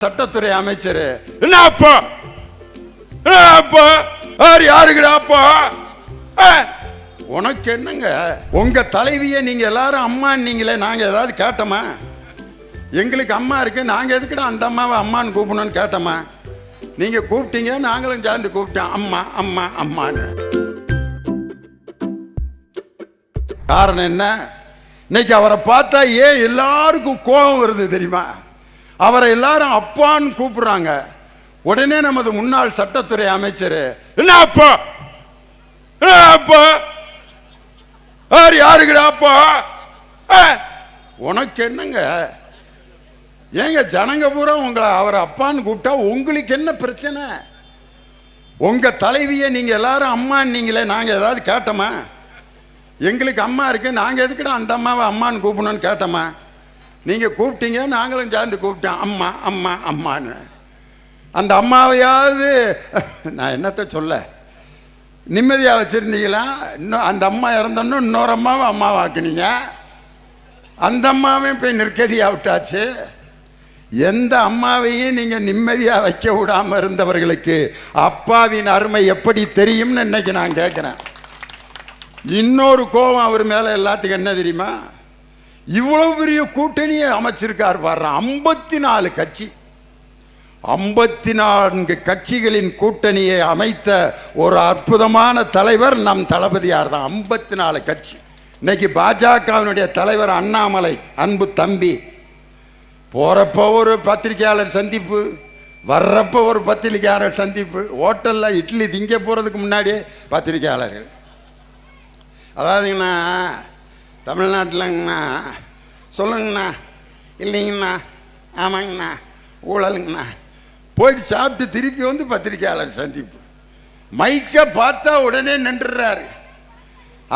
சட்டத்துறை அமைச்சர் என்ன அப்பா யாருக்குடா அப்பா? உனக்கு என்னங்க? உங்க தலைவியை நீங்க எல்லாரும் அம்மா நீங்களே, நாங்க ஏதாவது கேட்டோமா? எங்களுக்கு அம்மா இருக்கு, நாங்க எதுக்குடா அந்த அம்மாவை அம்மான்னு கூப்பிடணும்னு கேட்டோமா? நீங்க கூப்பிட்டீங்க, நாங்களும் சேர்ந்து கூப்பிட்டோம் அம்மா அம்மா அம்மான்னு. காரணம் என்ன? இன்னைக்கு அவரை பார்த்தா ஏன் எல்லாருக்கும் கோபம் வருது தெரியுமா? அவரை எல்லாரும் அப்பான்னு கூப்பிடுறாங்க. உடனே நமது முன்னாள் சட்டத்துறை அமைச்சர் என்ன அப்பா அப்பா யாருக்குடா அப்பா? உனக்கு என்னங்க? ஏங்க ஜனங்க பூரா உங்களை அவரை அப்பான்னு கூப்பிட்டா உங்களுக்கு என்ன பிரச்சனை? உங்க தலைவியை நீங்க எல்லாரும் அம்மான்னு நீங்களே, நாங்க ஏதாவது கேட்டோமா? எங்களுக்கு அம்மா இருக்கு, நாங்க எதுக்குடா அந்த அம்மாவை அம்மான்னு கூப்பிடணும்னு கேட்டோமா? நீங்க கூப்பிட்டீங்க, நாங்களும் சேர்ந்து கூப்பிட்டோம் அம்மா அம்மா அம்மான்னு. அந்த அம்மாவையாவது நான் என்னத்த சொல்ல, நிம்மதியா வச்சிருந்தீங்களா? இன்னும் அந்த அம்மா இறந்தோன்னு இன்னொரு அம்மாவை அம்மாவாக்குனீங்க. அந்த அம்மாவையும் போய் நிற்கதியா விட்டாச்சு. எந்த அம்மாவையும் நீங்க நிம்மதியா வைக்க விடாம இருந்தவர்களுக்கு அப்பாவின் அருமை எப்படி தெரியும்னு இன்னைக்கு நான் கேட்கிறேன். இன்னொரு கோபம் அவர் மேல எல்லாத்துக்கும் என்ன தெரியுமா? இவ்வளவு பெரிய கூட்டணியை அமைச்சிருக்கார் பாரு. 54 கட்சி, 54 கட்சிகளின் கூட்டணியை அமைத்த ஒரு அற்புதமான தலைவர் நம் தளபதியார் தான். 54 கட்சி. இன்னைக்கு பாஜகவினுடைய தலைவர் அண்ணாமலை அன்பு தம்பி போறப்போ ஒரு பத்திரிகையாளர் சந்திப்பு, வர்றப்போ ஒரு பத்திரிகையாளர் சந்திப்பு, ஹோட்டல்ல இட்லி திங்க போறதுக்கு முன்னாடியே பத்திரிகையாளர்கள். அதாவதுங்கண்ணா, தமிழ்நாட்டிலங்கண்ணா சொல்லுங்கண்ணா, இல்லைங்கண்ணா, ஆமாங்கண்ணா, ஊழலுங்கண்ணா, போயிட்டு சாப்பிட்டு திருப்பி வந்து பத்திரிகையாளர் சந்திப்பு. மைக்க பார்த்தா உடனே நின்றுறாரு.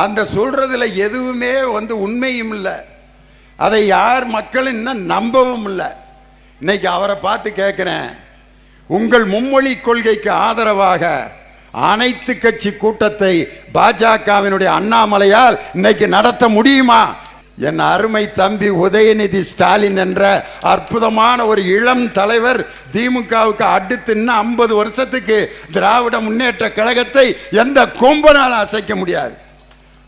அந்த சொல்றதுல எதுவுமே உண்மையும் இல்லை, அதை யார் மக்கள் இன்னும் நம்பவும் இல்லை. இன்னைக்கு அவரை பார்த்து கேட்கிறேன், உங்கள் மும்மொழி கொள்கைக்கு ஆதரவாக அனைத்து கட்சி கூட்டத்தை பாஜகவினுடைய அண்ணாமலையால் இன்னைக்கு நடத்த முடியுமா? என் அருமை தம்பி உதயநிதி ஸ்டாலின் என்ற அற்புதமான ஒரு இளம் தலைவர் திமுகவுக்கு அடுத்து இன்னும் 50 வருஷத்துக்கு திராவிட முன்னேற்ற கழகத்தை எந்த கொம்பனாலும் அசைக்க முடியாது.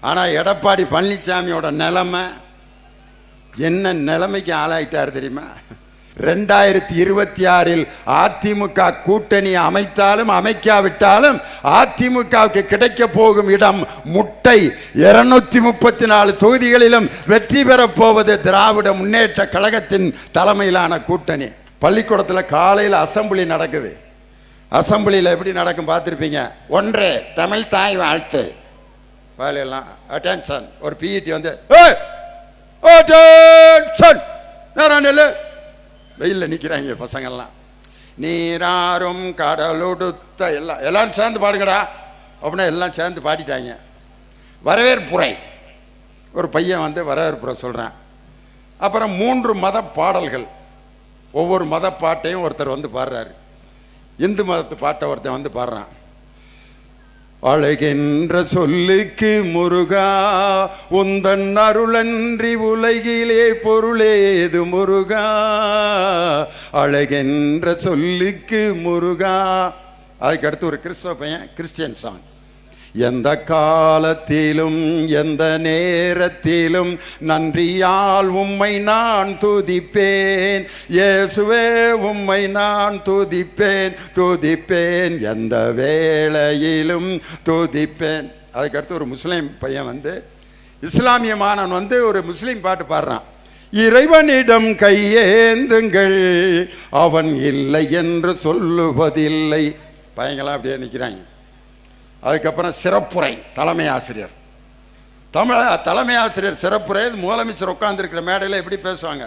ஆனா எடப்பாடி பழனிசாமியோட நிலைமை என்ன நிலைமைக்கு ஆளாயிட்டார் தெரியுமா? 2026 அதிமுக கூட்டணி அமைத்தாலும் அமைக்காவிட்டாலும் அதிமுகவுக்கு கிடைக்க போகும் இடம் முட்டை. 234 தொகுதிகளிலும் வெற்றி பெறப் போவது திராவிட முன்னேற்ற கழகத்தின் தலைமையிலான கூட்டணி. பள்ளிக்கூடத்தில் காலையில் அசம்பிளி நடக்குது. அசம்பிளியில் எப்படி நடக்கும் பார்த்துருப்பீங்க. ஒன்றே தமிழ் தாய் வாழ்த்து வேலையெல்லாம் அட்டென்ஷன். ஒரு பிஇடி வெயிலில் நிற்கிறாங்க பசங்கள்லாம். நீராறும் கடலுடுத்த எல்லாரும் சேர்ந்து பாடுங்கடா அப்படின்னா எல்லாம் சேர்ந்து பாடிட்டாங்க. வரவேற்புரை, ஒரு பையன் வரவேற்புரை சொல்கிறான். அப்புறம் 3 மத பாடல்கள், ஒவ்வொரு மத பாட்டையும் ஒருத்தர் பாடுறாரு. இந்து மதத்து பாட்டை ஒருத்தன் பாடுறான். அழகென்ற சொல்லுக்கு முருகா உந்தன் அருளன்றி உலகிலே பொருளேது முருகா, அழகென்ற சொல்லுக்கு முருகா. அதுக்கு அடுத்து ஒரு கிறிஸ்தவ பையன் கிறிஸ்டியன் சாங். எந்த காலத்திலும் எந்த நேரத்திலும் நன்றியால் உம்மை நான் துதிப்பேன், இயேசுவே உம்மை நான் துதிப்பேன் துதிப்பேன், எந்த வேளையிலும் துதிப்பேன். அதுக்கடுத்து ஒரு முஸ்லீம் பையன் இஸ்லாமிய மாணவன் ஒரு முஸ்லீம் பாட்டு பாடுறான். இறைவனிடம் கையேந்துங்கள் அவன் இல்லை என்று சொல்லுவதில்லை. பையங்களாம் அப்படியே நிற்கிறாங்க. அதுக்கப்புறம் சிறப்புரை, தலைமை ஆசிரியர். தலைமை ஆசிரியர் சிறப்புரை. முதலமைச்சர் உட்காந்துருக்கிற மேடையில் எப்படி பேசுவாங்க,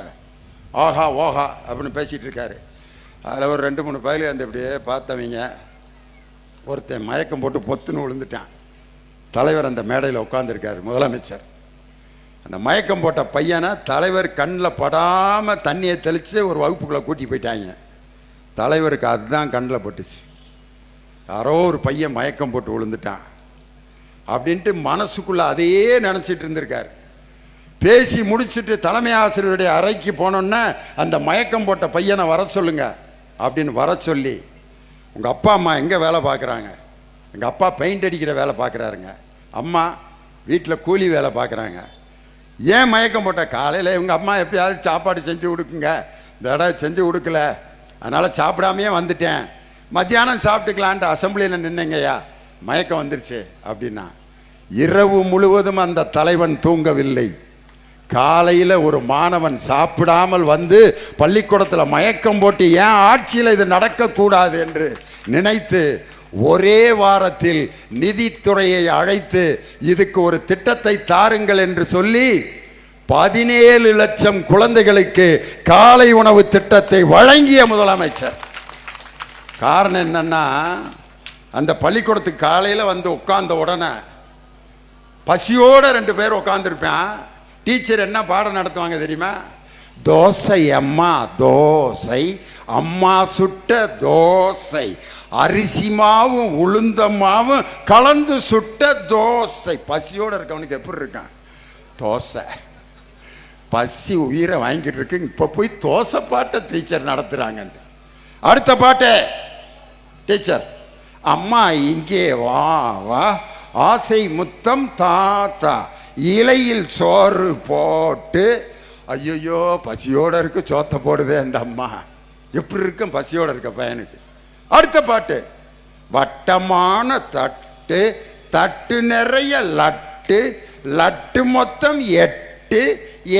ஆஹா ஓஹா அப்படின்னு பேசிகிட்டு இருக்காரு. அதில் ஒரு 2-3 பயில இப்படியே பார்த்தவங்க ஒருத்தன் மயக்கம் போட்டு பொத்துன்னு விழுந்துட்டான். தலைவர் அந்த மேடையில் உட்காந்துருக்காரு, முதலமைச்சர். அந்த மயக்கம் போட்ட பையனை தலைவர் கண்ணில் படாமல் தண்ணியை தெளித்து ஒரு வகுப்புக்குள்ளே கூட்டி போயிட்டாங்க. தலைவருக்கு அதுதான் கண்ணில் பட்டுச்சு. யாரோ ஒரு பையன் மயக்கம் போட்டு விழுந்துட்டான் அப்படின்ட்டு மனசுக்குள்ள அதையே நினச்சிட்டு இருந்திருக்காரு. பேசி முடிச்சுட்டு தலைமை ஆசிரியருடைய அறைக்கு போனோன்னா அந்த மயக்கம் போட்ட பையனை வர சொல்லுங்க, அப்படின்னு வர சொல்லி, உங்கள் அப்பா அம்மா எங்கே வேலை பார்க்குறாங்க? எங்கள் அப்பா பெயிண்ட் அடிக்கிற வேலை பார்க்குறாருங்க, அம்மா வீட்டில் கூலி வேலை பார்க்குறாங்க. ஏன் மயக்கம் போட்ட? காலையில் இவங்க அம்மா எப்பயாவது சாப்பாடு செஞ்சு கொடுக்குங்க, இந்த தடவை செஞ்சு கொடுக்கல, அதனால் சாப்பிடாமையே வந்துட்டேன், மத்தியானம் சாப்பிட்டுக்கலான்ட்டு அசம்பிளியில் நின்னுங்கய்யா, மயக்கம் வந்துருச்சு அப்படின்னா. இரவு முழுவதும் அந்த தலைவன் தூங்கவில்லை. காலையில் ஒரு மாணவன் சாப்பிடாமல் வந்து பள்ளிக்கூடத்தில் மயக்கம் போட்டு ஏன் ஆட்சியில் இது நடக்கக்கூடாது என்று நினைத்து ஒரே வாரத்தில் நிதித்துறையை அழைத்து இதுக்கு ஒரு திட்டத்தை தாருங்கள் என்று சொல்லி 17 லட்சம் குழந்தைகளுக்கு காலை உணவு திட்டத்தை வழங்கிய முதலமைச்சர். காரணம் என்னன்னா, அந்த பள்ளிக்கூடத்துக்கு காலையில் வந்து உட்கார்ந்த உடனே பசியோட 2 பேர் உட்காந்துருப்பான். டீச்சர் என்ன பாடம் நடத்துவாங்க தெரியுமா? தோசை அம்மா தோசை, அம்மா சுட்ட தோசை, அரிசி மாவும் உளுந்த மாவும் கலந்து சுட்ட தோசை. பசியோடு இருக்கவனுக்கு எப்படி இருக்கான்? தோசை. பசி உயிரை வாங்கிட்டு இருக்கு, இப்போ போய் தோசை பாட்டை டீச்சர் நடத்துகிறாங்க. அடுத்த பாட்டு டீச்சர், அம்மா இங்கே வா வா, ஆசை முத்தம் தாத்தா, இலையில் சோறு போட்டு. ஐயோ பசியோட இருக்கு, சோத்தை போடுதே அந்த அம்மா, எப்படி இருக்கும் பசியோட இருக்க பையனுக்கு. அடுத்த பாட்டு, வட்டமான தட்டு, தட்டு நிறைய லட்டு, லட்டு மொத்தம் 8,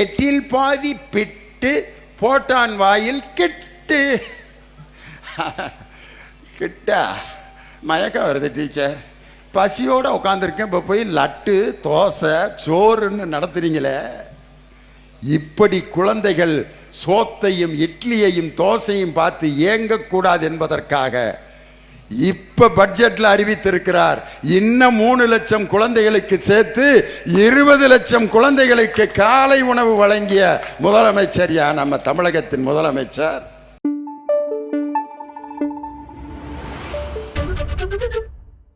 8இல் பாதி பிட்டு, போட்டான் வாயில் கிட்டு. கிட்டா மயக்கம் வருது டீச்சர், பசியோடு உட்காந்துருக்கேன், இப்போ போய் லட்டு தோசை சோறுன்னு நடத்துறீங்களே. இப்படி குழந்தைகள் சோத்தையும் இட்லியையும் தோசையும் பார்த்து ஏங்கக்கூடாது என்பதற்காக இப்ப பட்ஜெட்ல அறிவித்திருக்கிறார், இன்னும் 3 லட்சம் குழந்தைகளுக்கு சேர்த்து 20 லட்சம் குழந்தைகளுக்கு காலை உணவு வழங்கிய முதலமைச்சர் நம்ம தமிழகத்தின் முதலமைச்சர்.